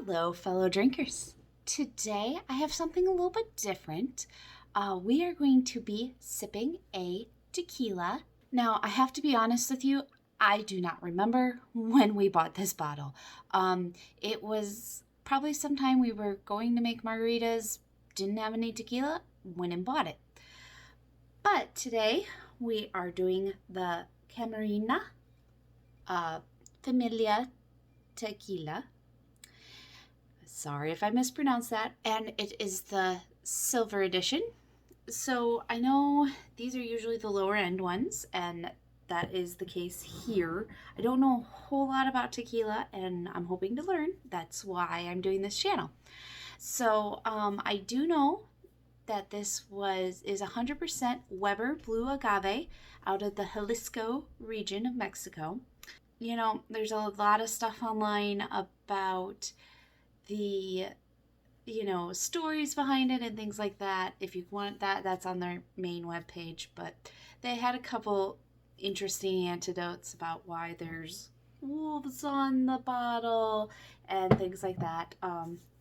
Hello, fellow drinkers. Today I have something a little bit different. We are going to be sipping a tequila. Now, I have to be honest with you, I do not remember when we bought this bottle. It was probably sometime we were going to make margaritas, didn't have any tequila, went and bought it. But today we are doing the Camarena Tequila. Sorry if I mispronounced that. And it is the silver edition. So I know these are usually the lower end ones, and that is the case here. I don't know a whole lot about tequila, and I'm hoping to learn. That's why I'm doing this channel. So I do know that this is 100% Weber Blue Agave out of the Jalisco region of Mexico. You know, there's a lot of stuff online about the stories behind it and things like that. If you want that, that's on their main webpage. But they had a couple interesting anecdotes about why there's wolves on the bottle and things like that,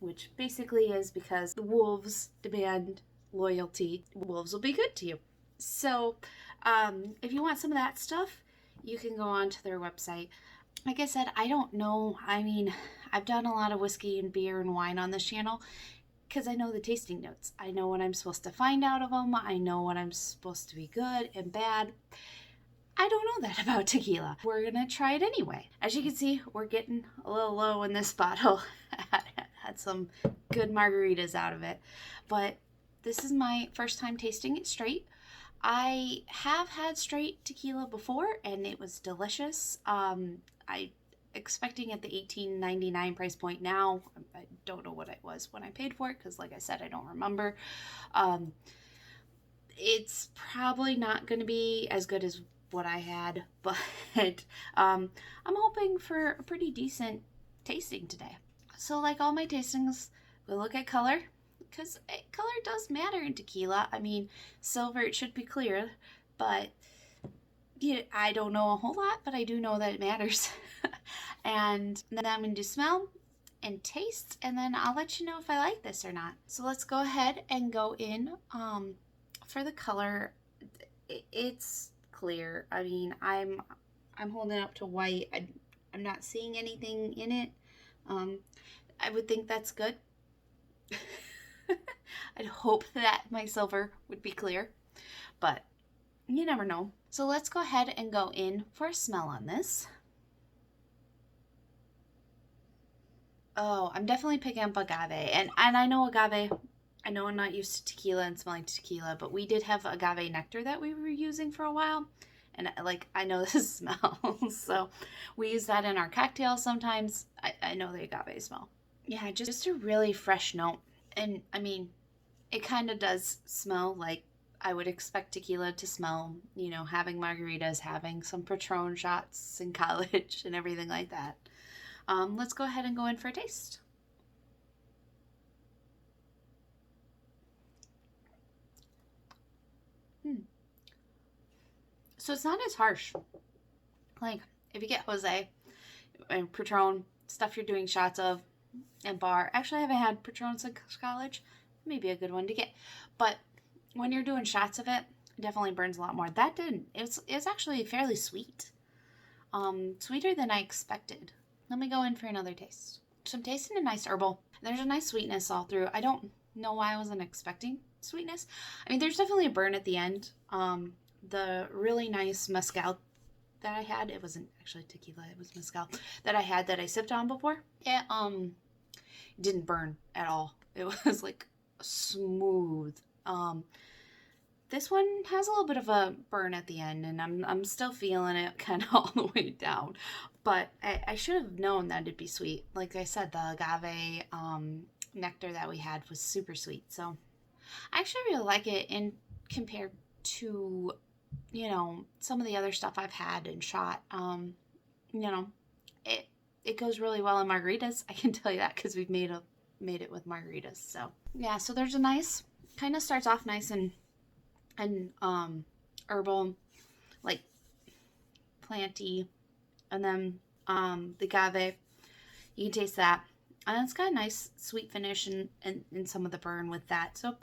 which basically is because the wolves demand loyalty. Wolves will be good to you. So if you want some of that stuff, you can go on to their website. Like I said, I don't know. I mean, I've done a lot of whiskey and beer and wine on this channel because I know the tasting notes. I know what I'm supposed to find out of them. I know what I'm supposed to be good and bad. I don't know that about tequila. We're going to try it anyway. As you can see, we're getting a little low in this bottle. Had some good margaritas out of it. But this is my first time tasting it straight. I have had straight tequila before, and it was delicious. I expecting at the $18.99 price point now. I don't know what it was when I paid for it because, like I said, I don't remember. It's probably not going to be as good as what I had, but I'm hoping for a pretty decent tasting today. So, like all my tastings, we'll look at color, because color does matter in tequila. I mean, silver, it should be clear, but yeah, I don't know a whole lot, but I do know that it matters. And then I'm going to do smell and taste, and then I'll let you know if I like this or not. So let's go ahead and go in for the color. It's clear. I mean, I'm holding it up to white. I'm not seeing anything in it. I would think that's good. I'd hope that my silver would be clear, but you never know. So let's go ahead and go in for a smell on this. Oh, I'm definitely picking up agave, and I know agave. I know I'm not used to tequila and smelling tequila, but we did have agave nectar that we were using for a while, and I know this smells. So we use that in our cocktails sometimes. I know the agave smell. Yeah, just a really fresh note. And I mean, it kind of does smell like I would expect tequila to smell, you know, having margaritas, having some Patron shots in college and everything like that. Let's go ahead and go in for a taste. So it's not as harsh. Like if you get Jose and Patron, stuff you're doing shots of and bar. Actually, I haven't had Patron since college. Maybe a good one to get. But when you're doing shots of it, it definitely burns a lot more. That didn't. It's actually fairly sweet. Sweeter than I expected. Let me go in for another taste. So I'm tasting a nice herbal. There's a nice sweetness all through. I don't know why I wasn't expecting sweetness. I mean, there's definitely a burn at the end. The really nice mezcal that I had, it wasn't actually tequila, it was mezcal that I had that I sipped on before. It didn't burn at all. It was like smooth. This one has a little bit of a burn at the end, and I'm still feeling it kind of all the way down. But I should have known that it'd be sweet. Like I said, the agave nectar that we had was super sweet. So I actually really like it in compared to, you know, some of the other stuff I've had and shot. You know, it goes really well in margaritas. I can tell you that because we've made it with margaritas. So yeah, so there's a nice, kind of starts off nice and herbal, like planty, and then the agave, you can taste that, And it's got a nice sweet finish and some of the burn with that. So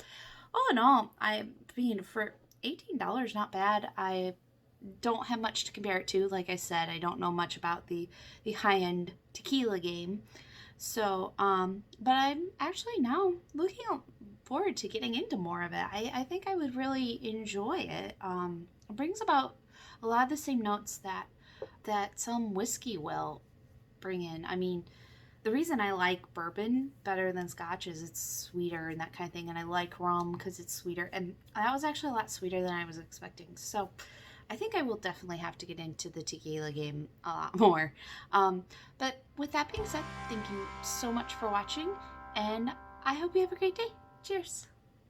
all in all, I mean, for $18, not bad. I don't have much to compare it to. Like I said, I don't know much about the high end tequila game. So, but I'm actually now looking forward to getting into more of it. I think I would really enjoy it. It brings about a lot of the same notes that some whiskey will bring in. I mean, the reason I like bourbon better than scotch is it's sweeter and that kind of thing, and I like rum because it's sweeter, and that was actually a lot sweeter than I was expecting. So I think I will definitely have to get into the tequila game a lot more. But with that being said, thank you so much for watching, and I hope you have a great day. Cheers.